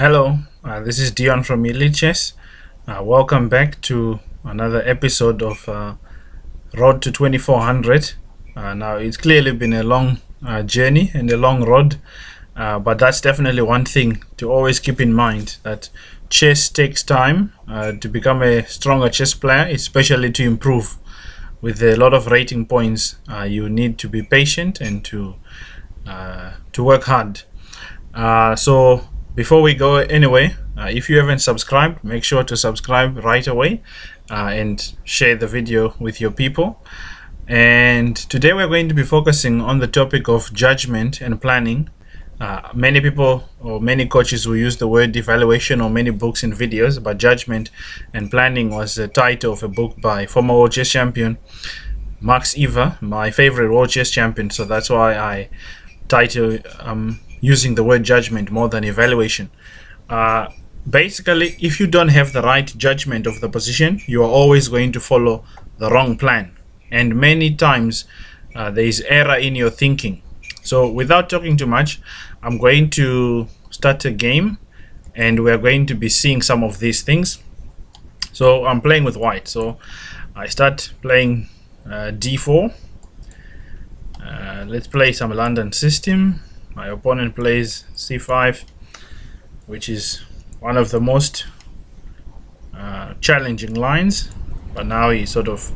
Hello, this is Dion from Elite Chess. Welcome back to another episode of Road to 2400. Now, it's clearly been a long journey and a long road, but that's definitely one thing to always keep in mind, that chess takes time to become a stronger chess player, especially to improve. With a lot of rating points, you need to be patient and to work hard. So before we go anyway, if you haven't subscribed, make sure to subscribe right away and share the video with your people. And today we're going to be focusing on the topic of judgment and planning. Many people or many coaches will use the word evaluation or many books and videos, but judgment and planning was the title of a book by former world chess champion Max Eva, my favorite world chess champion. So that's why I title using the word judgment more than evaluation. Basically, if you don't have the right judgment of the position, you are always going to follow the wrong plan. And many times there is error in your thinking. So without talking too much, I'm going to start a game and we're going to be seeing some of these things. So I'm playing with white. So I start playing d4. Let's play some London system. My opponent plays c5, which is one of the most challenging lines, but now he sort of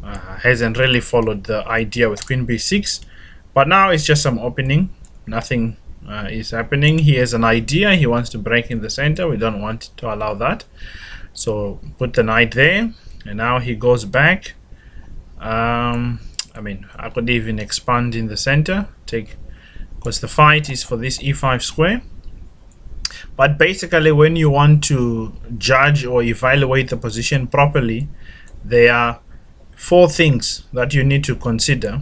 hasn't really followed the idea with queen b6. But now it's just some opening. Nothing is happening. He has an idea. He wants to break in the center. We don't want to allow that. So put the knight there. And now he goes back. I could even expand in the center. Because the fight is for this e5 square. But basically, when you want to judge or evaluate the position properly, there are four things that you need to consider.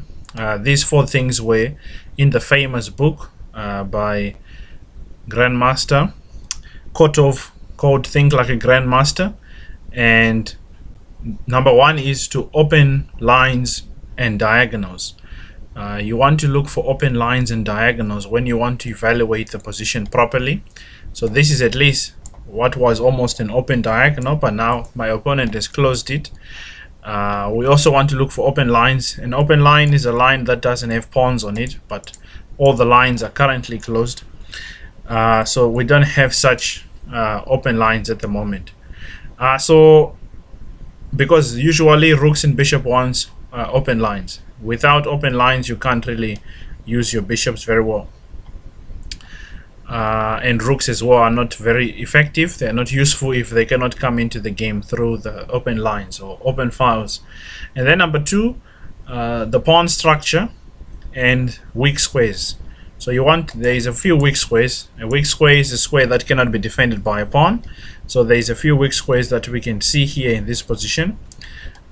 These four things were in the famous book by Grandmaster Kotov called Think Like a Grandmaster. And number one is to open lines and diagonals. You want to look for open lines and diagonals when you want to evaluate the position properly. So this is at least what was almost an open diagonal, but now my opponent has closed it. We also want to look for open lines. An open line is a line that doesn't have pawns on it, but all the lines are currently closed. So we don't have such open lines at the moment. So because usually rooks and bishop wants open lines. Without open lines, you can't really use your bishops very well. And rooks as well are not very effective. They're not useful if they cannot come into the game through the open lines or open files. And then number two, the pawn structure and weak squares. So there is a few weak squares. A weak square is a square that cannot be defended by a pawn. So there is a few weak squares that we can see here in this position.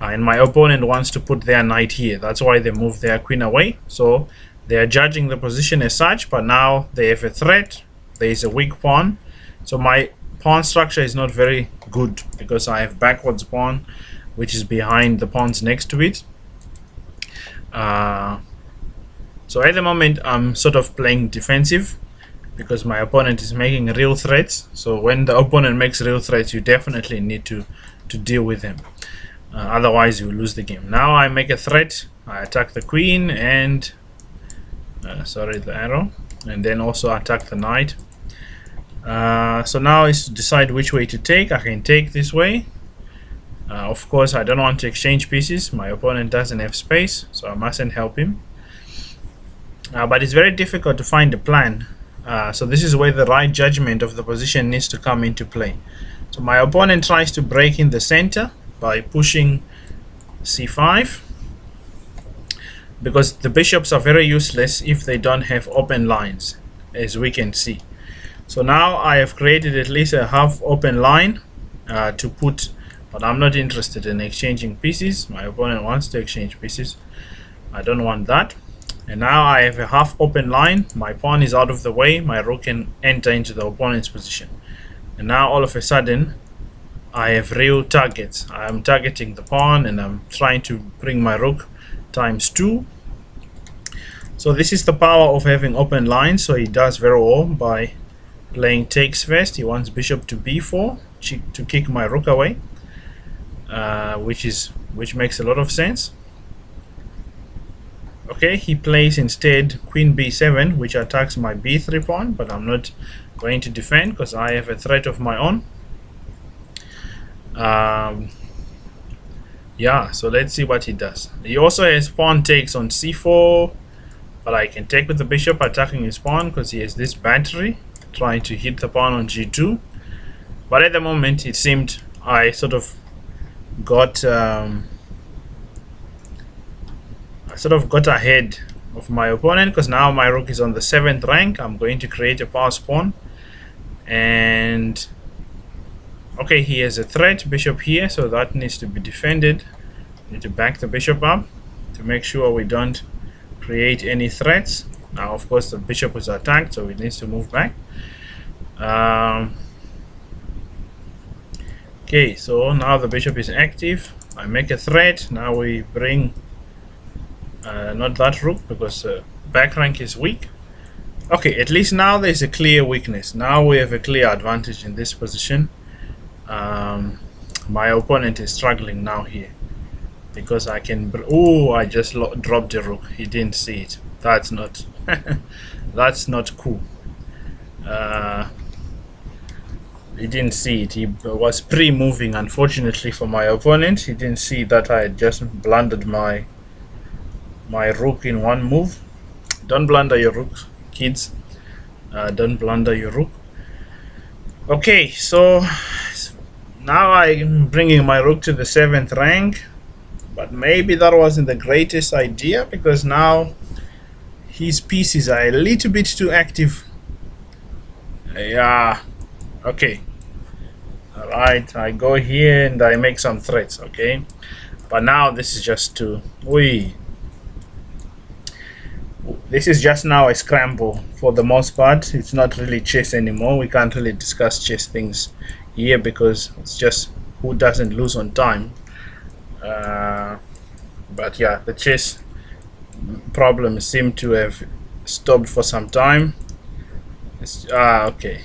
And my opponent wants to put their knight here. That's why they move their queen away. So they are judging the position as such, but now they have a threat. There is a weak pawn. So my pawn structure is not very good because I have backwards pawn, which is behind the pawns next to it. So at the moment, I'm sort of playing defensive because my opponent is making real threats. So when the opponent makes real threats, you definitely need to deal with them. Otherwise, you lose the game. Now I make a threat. I attack the queen and the arrow, and then also attack the knight. So now is to decide which way to take. I can take this way. Of course, I don't want to exchange pieces. My opponent doesn't have space, so I mustn't help him. But it's very difficult to find a plan. So this is where the right judgment of the position needs to come into play. So my opponent tries to break in the center by pushing c5, because the bishops are very useless if they don't have open lines, as we can see. So now I have created at least a half open line to put, but I'm not interested in exchanging pieces. My opponent wants to exchange pieces. I don't want that. And now I have a half open line. My pawn is out of the way. My rook can enter into the opponent's position. And now all of a sudden, I have real targets. I'm targeting the pawn and I'm trying to bring my rook ×2. So this is the power of having open lines. So he does very well by playing takes first. He wants bishop to b4 to kick my rook away, which makes a lot of sense. Okay, he plays instead queen b7, which attacks my b3 pawn, but I'm not going to defend because I have a threat of my own. Yeah, so let's see what he does. He also has pawn takes on c4, but I can take with the bishop attacking his pawn because he has this battery trying to hit the pawn on g2. But at the moment it seemed I sort of got ahead of my opponent, because now my rook is on the 7th rank. I'm going to create a pass pawn, and okay, he has a threat bishop here, so that needs to be defended. Need to back the bishop up to make sure we don't create any threats. Now of course the bishop was attacked, so it needs to move back. Okay, so now the bishop is active. I make a threat. Now we bring not that rook, because back rank is weak. Okay, at least now there's a clear weakness. Now we have a clear advantage in this position. My opponent is struggling now here because I can. Oh, I just dropped the rook. He didn't see it. That's not. That's not cool. He didn't see it. He was pre-moving. Unfortunately for my opponent, he didn't see that I had just blundered my rook in one move. Don't blunder your rook, kids. Don't blunder your rook. Okay, so now I'm bringing my rook to the 7th rank, but maybe that wasn't the greatest idea, because now his pieces are a little bit too active. Yeah, okay. Alright, I go here and I make some threats, okay? But now this is just too... This is just now a scramble for the most part. It's not really chess anymore. We can't really discuss chess things here because it's just who doesn't lose on time. But yeah, the chess problems seem to have stopped for some time. Okay.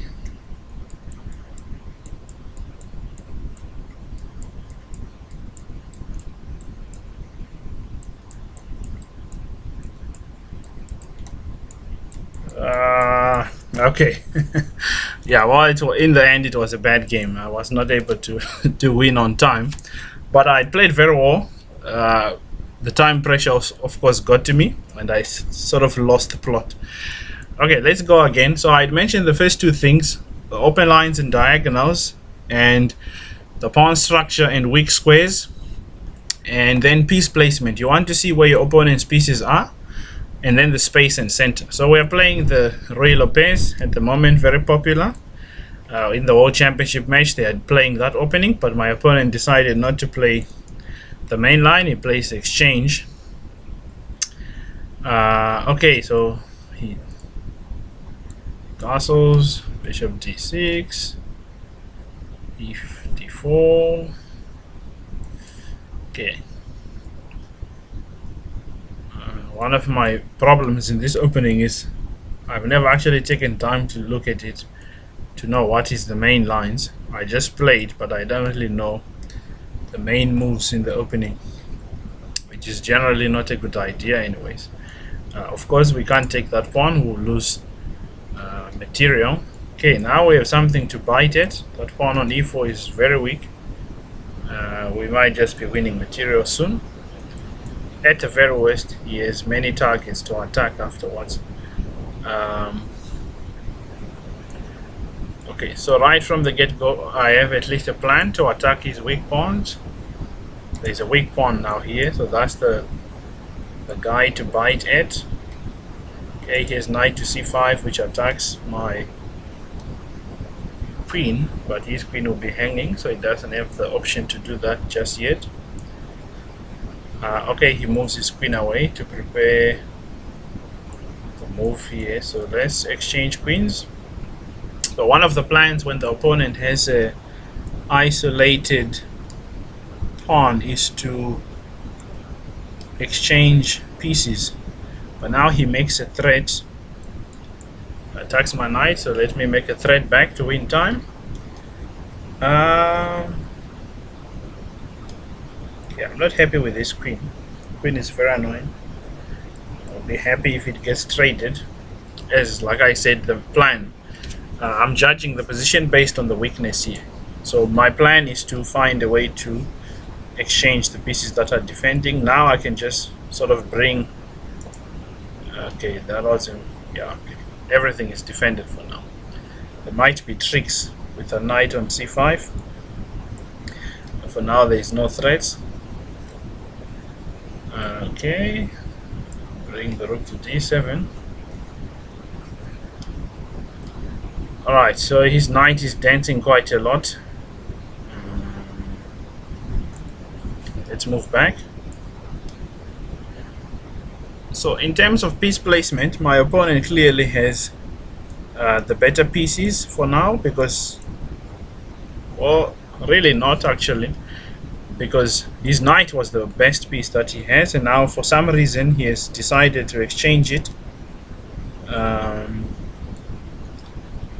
Okay. Yeah, well, in the end it was a bad game. I was not able to to win on time, but I played very well. The time pressure of course got to me, and I sort of lost the plot. Okay, let's go again. So I mentioned the first two things: the open lines and diagonals, and the pawn structure and weak squares, and then piece placement. You want to see where your opponent's pieces are, and then the space and center. So we're playing the Ruy Lopez at the moment, very popular. In the World Championship match, they are playing that opening, but my opponent decided not to play the main line. He plays exchange. Okay, so he castles, bishop d6, d4. Okay. One of my problems in this opening is I've never actually taken time to look at it to know what is the main lines. I just played, but I don't really know the main moves in the opening, which is generally not a good idea anyways. Of course we can't take that pawn, we'll lose material. Okay, now we have something to bite at. That pawn on e4 is very weak. We might just be winning material soon. At the very worst, he has many targets to attack afterwards. Okay, so right from the get-go, I have at least a plan to attack his weak pawns. There's a weak pawn now here, so that's the guy to bite at. Okay, he has knight to c5, which attacks my queen, but his queen will be hanging, so he doesn't have the option to do that just yet. Okay, he moves his queen away to prepare the move here. So let's exchange queens. So one of the plans when the opponent has a isolated pawn is to exchange pieces. But now he makes a threat attacks my knight, so let me make a threat back to win time. Yeah, I'm not happy with this queen. Queen is very annoying. I'll be happy if it gets traded. As like I said, the plan. I'm judging the position based on the weakness here. So my plan is to find a way to exchange the pieces that are defending. Now I can just sort of bring. Okay, that wasn't. Yeah, okay. Everything is defended for now. There might be tricks with a knight on c5. But for now, there is no threats. Okay, bring the rook to d7. Alright, so his knight is dancing quite a lot. Let's move back. So in terms of piece placement, my opponent clearly has the better pieces for now, because, well, really not actually, because his knight was the best piece that he has, and now for some reason he has decided to exchange it.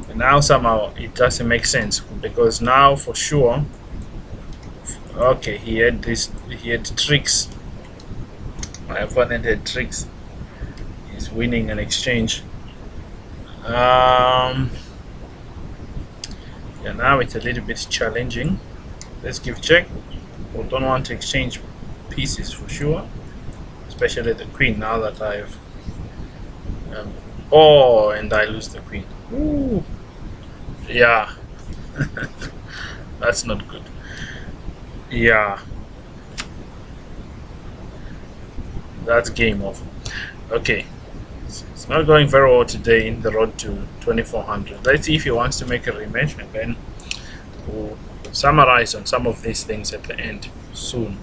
And now somehow it doesn't make sense, because now for sure, okay, he had tricks. My opponent had tricks. He's winning an exchange. Yeah, now it's a little bit challenging. Let's give check. We don't want to exchange pieces for sure, especially the queen. Now that I've oh, and I lose the queen. Ooh. Yeah. That's not good. Yeah, that's game over. Okay, it's not going very well today in the road to 2400. Let's see if he wants to make a rematch, and then we'll summarize on some of these things at the end soon.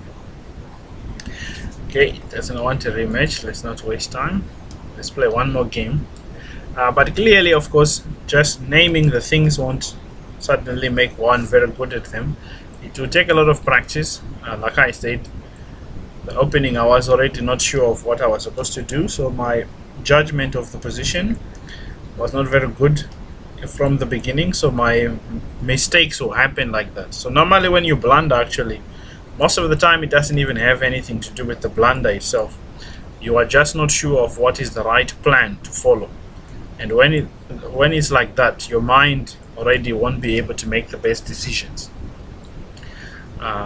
Okay, doesn't want a rematch. Let's not waste time. Let's play one more game. But clearly, of course, just naming the things won't suddenly make one very good at them. It will take a lot of practice. Like I said, the opening, I was already not sure of what I was supposed to do, so my judgment of the position was not very good from the beginning, so my mistakes will happen like that. So normally when you blunder, actually, most of the time it doesn't even have anything to do with the blunder itself. You are just not sure of what is the right plan to follow. And when it's like that, your mind already won't be able to make the best decisions.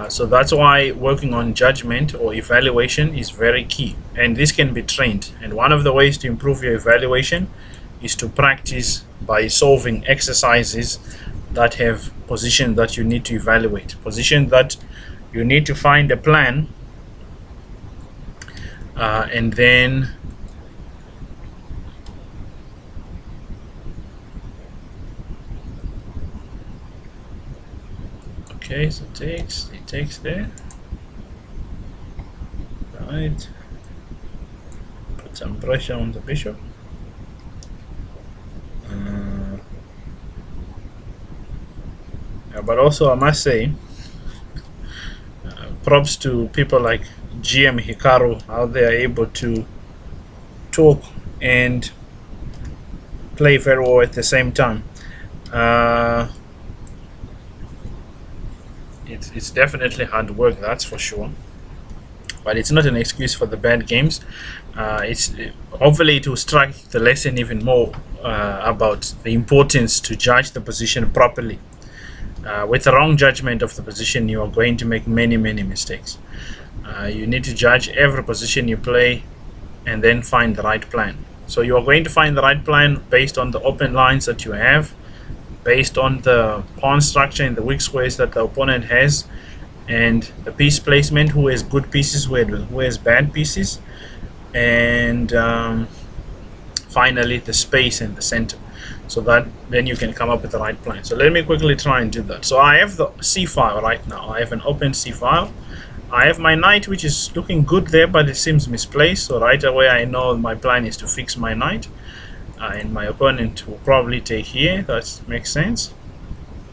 So that's why working on judgment or evaluation is very key, and this can be trained. And one of the ways to improve your evaluation is to practice by solving exercises that have positions that you need to evaluate, positions that you need to find a plan, and then okay, so it takes there. Right. Put some pressure on the bishop. Yeah, but also I must say, props to people like GM Hikaru, how they are able to talk and play very well at the same time. It's definitely hard work, that's for sure, but it's not an excuse for the bad games. Hopefully it will strike the lesson even more about the importance to judge the position properly. With the wrong judgment of the position, you are going to make many mistakes. You need to judge every position you play and then find the right plan. So you are going to find the right plan based on the open lines that you have, based on the pawn structure and the weak squares that the opponent has, and the piece placement, who has good pieces, who has bad pieces, and finally the space and the center, so that then you can come up with the right plan. So let me quickly try and do that. So I have the C file right now. I have an open C file. I have my knight, which is looking good there, but it seems misplaced. So right away I know my plan is to fix my knight. And my opponent will probably take here. That makes sense,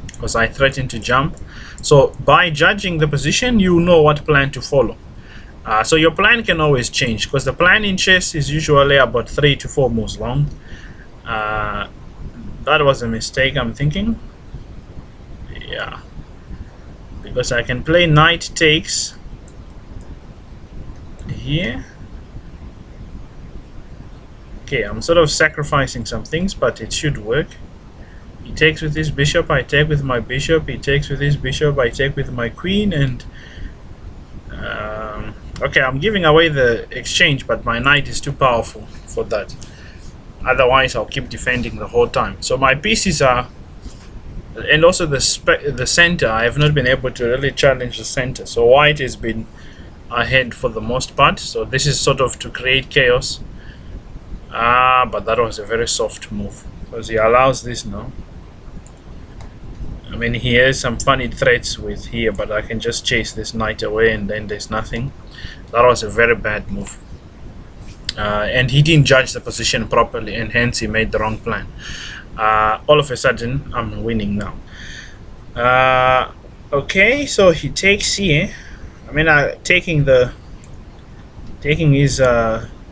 because I threatened to jump. So by judging the position, you know what plan to follow. So your plan can always change, because the plan in chess is usually about 3 to 4 moves long. That was a mistake, I'm thinking. Yeah, because I can play knight takes here. Okay, I'm sort of sacrificing some things, but it should work. He takes with his bishop, I take with my bishop. He takes with his bishop, I take with my queen. And okay, I'm giving away the exchange, but my knight is too powerful for that. Otherwise, I'll keep defending the whole time. So my pieces are, and also the center, I have not been able to really challenge the center. So white has been ahead for the most part. So this is sort of to create chaos. But that was a very soft move because he allows this now. I mean, he has some funny threats with here, but I can just chase this knight away and then there's nothing. That was a very bad move. And he didn't judge the position properly, and hence he made the wrong plan. All of a sudden, I'm winning now. Okay, so he takes here. I mean, taking his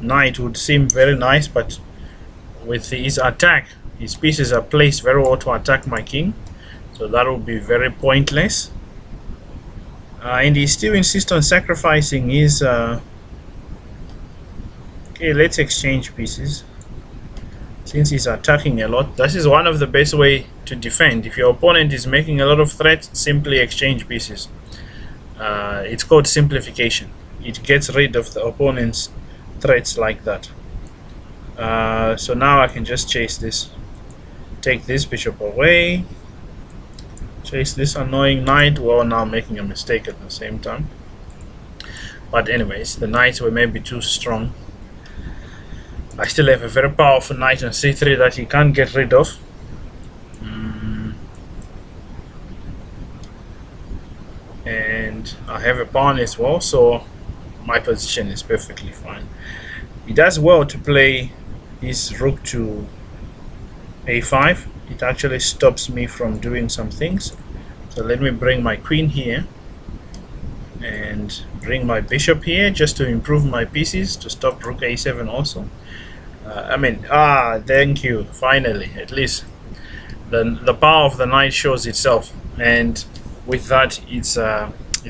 knight would seem very nice, but with his attack, his pieces are placed very well to attack my king. So that would be very pointless. And he still insists on sacrificing his... okay, let's exchange pieces. Since he's attacking a lot, this is one of the best way to defend. If your opponent is making a lot of threats, simply exchange pieces. It's called simplification. It gets rid of the opponent's threats like that. So now I can just chase this. Take this bishop away. Chase this annoying knight while now making a mistake at the same time. But anyways, the knights were maybe too strong. I still have a very powerful knight on c3 that he can't get rid of. And I have a pawn as well, so my position is perfectly fine. He does well to play his rook to a5. It actually stops me from doing some things. So let me bring my queen here and bring my bishop here just to improve my pieces, to stop rook a7 also. Thank you. Finally, at least the power of the knight shows itself, and with that, it's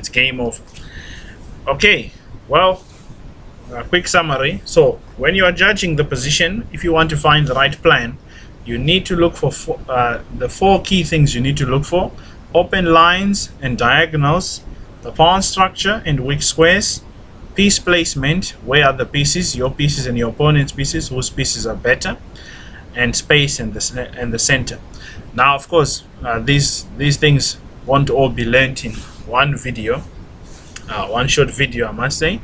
game over. Okay, well, a quick summary. So when you are judging the position, if you want to find the right plan, you need to look for the 4 key things you need to look for: open lines and diagonals, the pawn structure and weak squares, piece placement, where are the pieces, your pieces and your opponent's pieces, whose pieces are better, and space and the center. Now, of course, these things won't all be learnt in one video, one short video, I must say.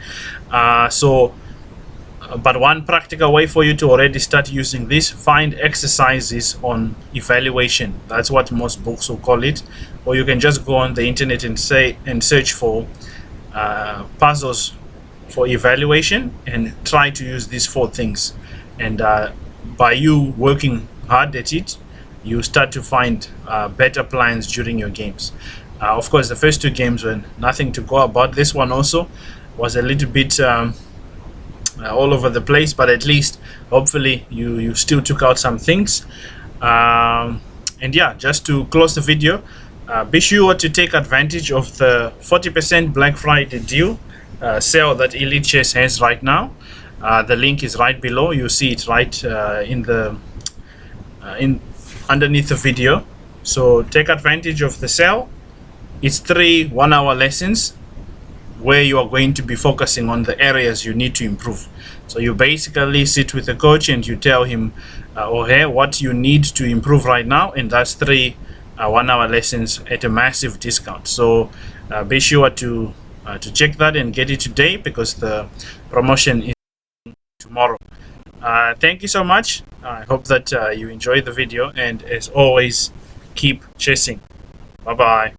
But one practical way for you to already start using this: find exercises on evaluation. That's what most books will call it. Or you can just go on the internet and search for puzzles for evaluation and try to use these 4 things. And by you working hard at it, you start to find better plans during your games. Of course, the first 2 games were nothing to go about. This one also was a little bit all over the place, but at least hopefully you still took out some things. And yeah, just to close the video, be sure to take advantage of the 40% Black Friday deal sale that Elite Chess has right now. The link is right below. You see it right underneath the video. So take advantage of the sale. It's 3 one-hour lessons where you are going to be focusing on the areas you need to improve. So you basically sit with the coach and you tell him or her what you need to improve right now, and that's 3 one-hour lessons at a massive discount. So be sure to check that and get it today, because the promotion is tomorrow. Thank you so much. I hope that you enjoyed the video, and as always, keep chessing. Bye bye.